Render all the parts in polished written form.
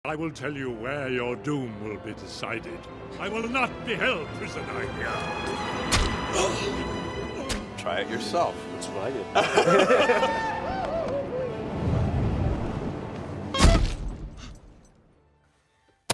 I will tell you where your doom will be decided. I will not be held prisoner here. Try it yourself. That's what I did.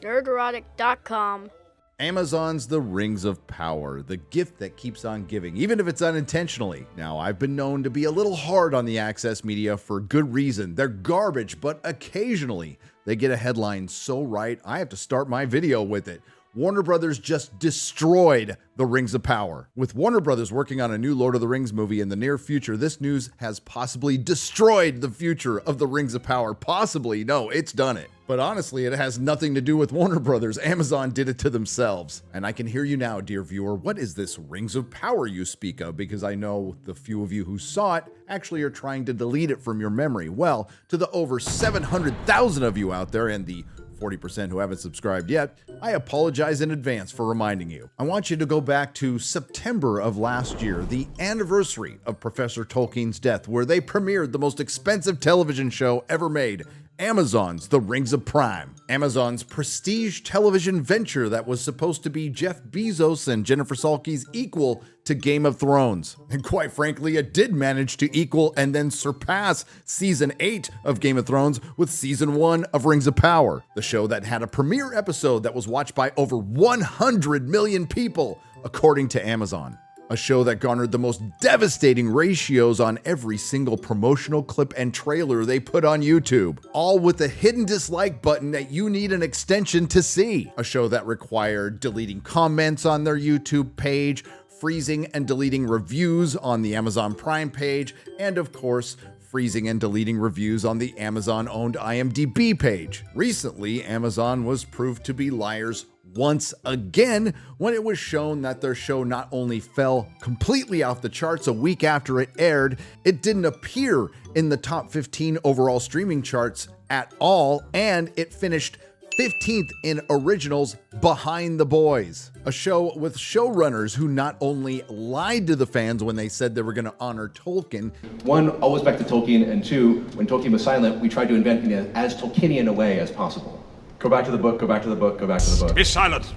Nerdrotic.com. Amazon's The Rings of Power, the gift that keeps on giving, even if it's unintentionally. Now, I've been known to be a little hard on the Access media for good reason. They're garbage, but occasionally they get a headline so right, I have to start my video with it. Warner Brothers just destroyed The Rings of Power. With Warner Brothers working on a new Lord of the Rings movie in the near future, this news has possibly destroyed the future of The Rings of Power. Possibly, no, it's done it. But honestly, it has nothing to do with Warner Brothers. Amazon did it to themselves. And I can hear you now, dear viewer. What is this Rings of Power you speak of? Because I know the few of you who saw it actually are trying to delete it from your memory. Well, to the over 700,000 of you out there and the 40% who haven't subscribed yet, I apologize in advance for reminding you. I want you to go back to September of last year, the anniversary of Professor Tolkien's death, where they premiered the most expensive television show ever made, Amazon's The Rings of Prime. Amazon's prestige television venture that was supposed to be Jeff Bezos and Jennifer Salke's equal to Game of Thrones. And quite frankly, it did manage to equal and then surpass Season 8 of Game of Thrones with Season 1 of Rings of Power, the show that had a premiere episode that was watched by over 100 million people, according to Amazon. A show that garnered the most devastating ratios on every single promotional clip and trailer they put on YouTube, all with a hidden dislike button that you need an extension to see. A show that required deleting comments on their YouTube page, freezing and deleting reviews on the Amazon Prime page, and of course, freezing and deleting reviews on the Amazon-owned IMDb page. Recently, Amazon was proved to be liars once again when it was shown that their show not only fell completely off the charts a week after it aired, it didn't appear in the top 15 overall streaming charts at all, and it finished 15th in originals behind The Boys, a show with showrunners who not only lied to the fans when they said they were going to honor Tolkien. One, always back to Tolkien, and two, when Tolkien was silent, we tried to invent in as Tolkienian a way as possible. Go back to the book, go back to the book, go back to the book. Be silent.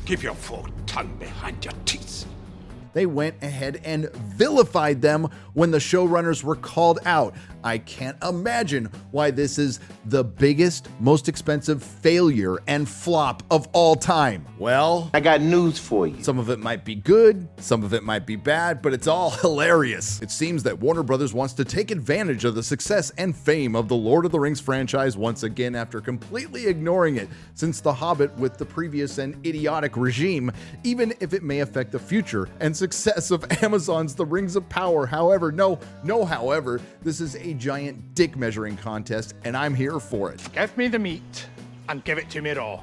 Keep your forked tongue behind your teeth. They went ahead and vilified them when the showrunners were called out. I can't imagine why this is the biggest, most expensive failure and flop of all time. Well, I got news for you. some of it might be good, some of it might be bad, but it's all hilarious. It seems that Warner Brothers wants to take advantage of the success and fame of the Lord of the Rings franchise once again after completely ignoring it since The Hobbit with the previous and idiotic regime, even if it may affect the future and success of Amazon's The Rings of Power. However, however, this is a giant dick measuring contest, and I'm here for it. Give me the meat and give it to me raw.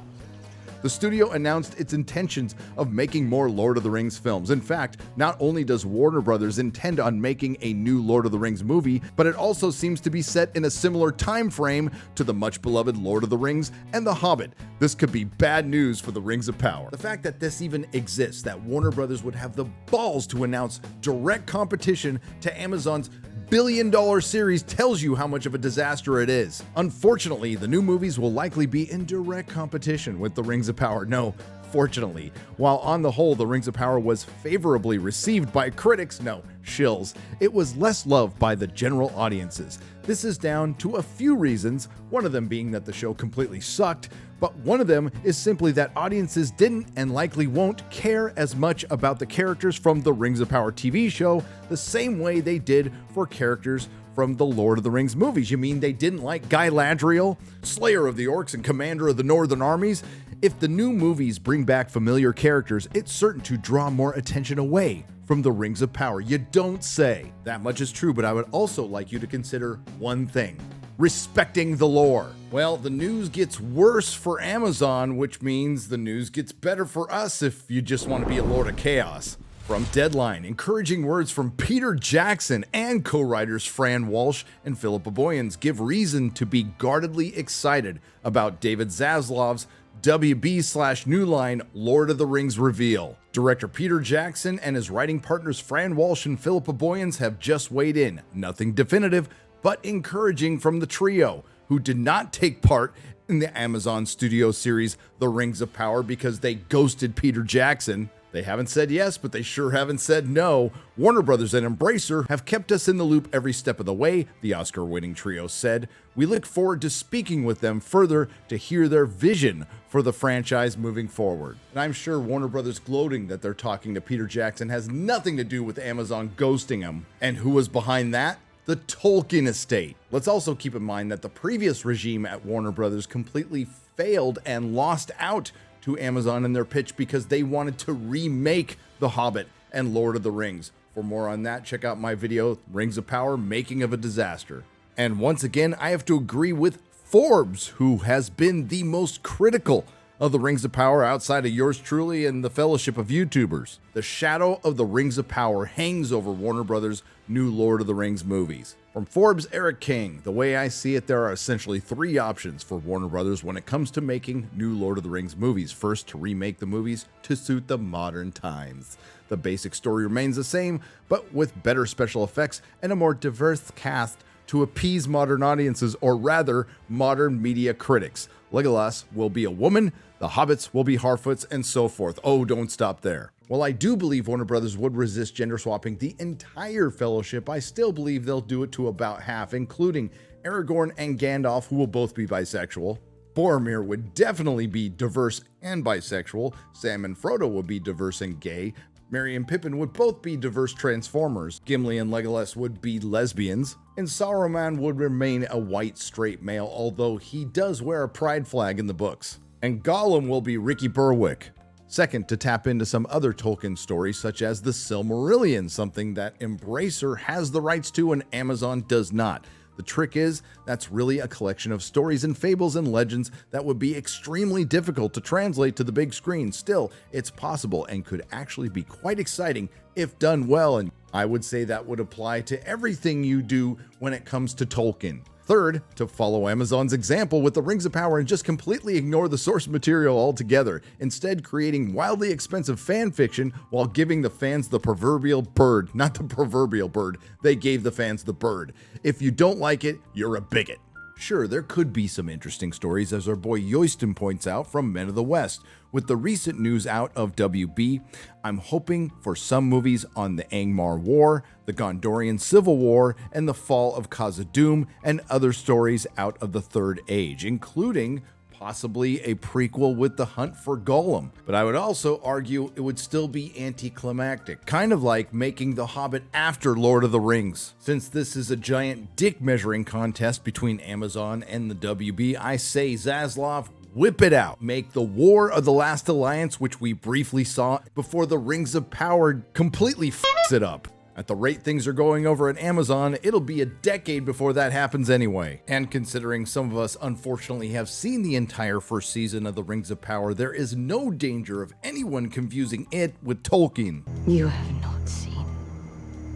The studio announced its intentions of making more Lord of the Rings films. In fact, not only does Warner Brothers intend on making a new Lord of the Rings movie, but it also seems to be set in a similar time frame to the much beloved Lord of the Rings and The Hobbit. This could be bad news for the Rings of Power. The fact that this even exists, that Warner Brothers would have the balls to announce direct competition to Amazon's billion-dollar series tells you how much of a disaster it is. Unfortunately, the new movies will likely be in direct competition with The Rings of Power. No, fortunately. While on the whole, The Rings of Power was favorably received by critics, no, shills, it was less loved by the general audiences. This is down to a few reasons, one of them being that the show completely sucked, but one of them is simply that audiences didn't and likely won't care as much about the characters from the Rings of Power TV show the same way they did for characters from the Lord of the Rings movies. You mean they didn't like Guy Ladriel, Slayer of the Orcs and Commander of the Northern Armies? If the new movies bring back familiar characters, it's certain to draw more attention away from the Rings of Power. You don't say. That much is true, but I would also like you to consider one thing: respecting the lore. Well, the news gets worse for Amazon, which means the news gets better for us if you just want to be a Lord of Chaos. From Deadline, encouraging words from Peter Jackson and co-writers Fran Walsh and Philippa Boyens give reason to be guardedly excited about David Zaslav's WB/New Line Lord of the Rings reveal. Director Peter Jackson and his writing partners Fran Walsh and Philippa Boyens have just weighed in. Nothing definitive, but encouraging from the trio, who did not take part in the Amazon Studio series The Rings of Power because they ghosted Peter Jackson. They haven't said yes, but they sure haven't said no. Warner Brothers and Embracer have kept us in the loop every step of the way, the Oscar-winning trio said. We look forward to speaking with them further to hear their vision for the franchise moving forward. And I'm sure Warner Brothers gloating that they're talking to Peter Jackson has nothing to do with Amazon ghosting him. And who was behind that? The Tolkien estate. Let's also keep in mind that the previous regime at Warner Brothers completely failed and lost out to Amazon in their pitch because they wanted to remake The Hobbit and Lord of the Rings. For more on that, check out my video, Rings of Power, Making of a Disaster. And once again, I have to agree with Forbes, who has been the most critical of the Rings of Power outside of yours truly and the fellowship of YouTubers. The shadow of the Rings of Power hangs over Warner Brothers' new Lord of the Rings movies. From Forbes' Eric King, the way I see it, there are essentially three options for Warner Brothers when it comes to making new Lord of the Rings movies. First, to remake the movies to suit the modern times. The basic story remains the same, but with better special effects and a more diverse cast to appease modern audiences, or rather, modern media critics. Legolas will be a woman, the hobbits will be Harfoots, and so forth. Oh, don't stop there. While I do believe Warner Brothers would resist gender swapping the entire fellowship, I still believe they'll do it to about half, including Aragorn and Gandalf, who will both be bisexual. Boromir would definitely be diverse and bisexual. Sam and Frodo would be diverse and gay. Merry and Pippin would both be diverse transformers. Gimli and Legolas would be lesbians. And Saruman would remain a white straight male, although he does wear a pride flag in the books. And Gollum will be Ricky Berwick. Second, to tap into some other Tolkien stories such as the Silmarillion, something that Embracer has the rights to and Amazon does not. The trick is, that's really a collection of stories and fables and legends that would be extremely difficult to translate to the big screen. Still, it's possible and could actually be quite exciting if done well, and I would say that would apply to everything you do when it comes to Tolkien. Third, to follow Amazon's example with the Rings of Power and just completely ignore the source material altogether, instead creating wildly expensive fan fiction while giving the fans the proverbial bird. Not the proverbial bird, they gave the fans the bird. If you don't like it, you're a bigot. Sure, there could be some interesting stories, as our boy Yoyston points out from Men of the West. With the recent news out of WB, I'm hoping for some movies on the Angmar War, the Gondorian Civil War, and the fall of Khazad-dûm, and other stories out of the Third Age, including possibly a prequel with the hunt for Gollum. But I would also argue it would still be anticlimactic, kind of like making The Hobbit after Lord of the Rings. Since this is a giant dick measuring contest between Amazon and the WB, I say Zaslav, whip it out. Make the War of the Last Alliance, which we briefly saw, before the Rings of Power completely f***s it up. At the rate things are going over at Amazon, it'll be a decade before that happens anyway. And considering some of us unfortunately have seen the entire first season of the Rings of Power, there is no danger of anyone confusing it with Tolkien. You have not seen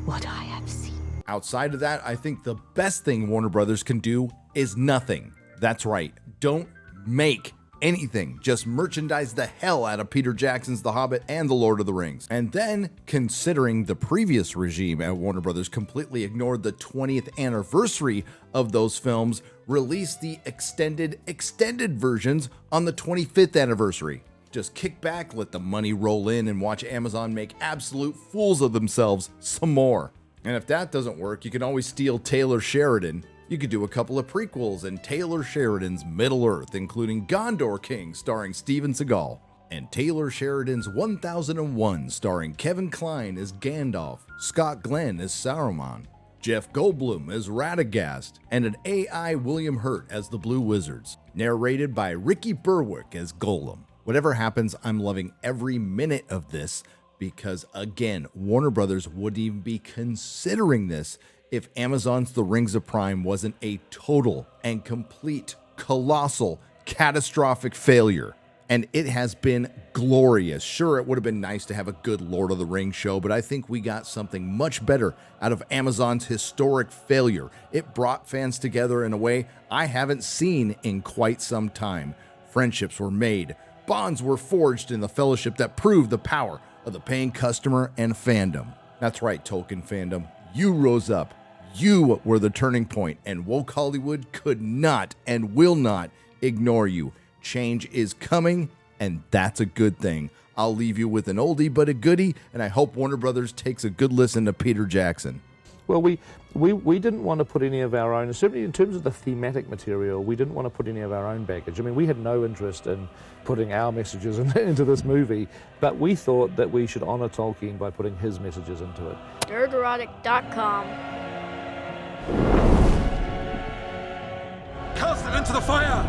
what I have seen. Outside of that, I think the best thing Warner Brothers can do is nothing. That's right, don't make anything. Just merchandise the hell out of Peter Jackson's The Hobbit and The Lord of the Rings. And then, considering the previous regime at Warner Brothers completely ignored the 20th anniversary of those films, release the extended versions on the 25th anniversary. Just kick back, let the money roll in, and watch Amazon make absolute fools of themselves some more. And if that doesn't work, you can always steal Taylor Sheridan. You could do a couple of prequels and Taylor Sheridan's Middle-earth, including Gondor King starring Steven Seagal, and Taylor Sheridan's 1001 starring Kevin Kline as Gandalf, Scott Glenn as Saruman, Jeff Goldblum as Radagast, and an AI William Hurt as the Blue Wizards, narrated by Ricky Berwick as Gollum. Whatever happens, I'm loving every minute of this because, again, Warner Brothers wouldn't even be considering this if Amazon's The Rings of Prime wasn't a total and complete, colossal, catastrophic failure. And it has been glorious. Sure, it would have been nice to have a good Lord of the Rings show, but I think we got something much better out of Amazon's historic failure. It brought fans together in a way I haven't seen in quite some time. Friendships were made. Bonds were forged in the fellowship that proved the power of the paying customer and fandom. That's right, Tolkien fandom. You rose up. You were the turning point, and woke Hollywood could not and will not ignore you. Change is coming, and that's a good thing. I'll leave you with an oldie but a goodie, and I hope Warner Brothers takes a good listen to Peter Jackson. Well, we didn't want to put any of our own, certainly in terms of the thematic material, we didn't want to put any of our own baggage. I mean, we had no interest in putting our messages into this movie, but we thought that we should honor Tolkien by putting his messages into it. Nerdrotic.com. Cast it into the fire!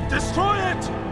Destroy it!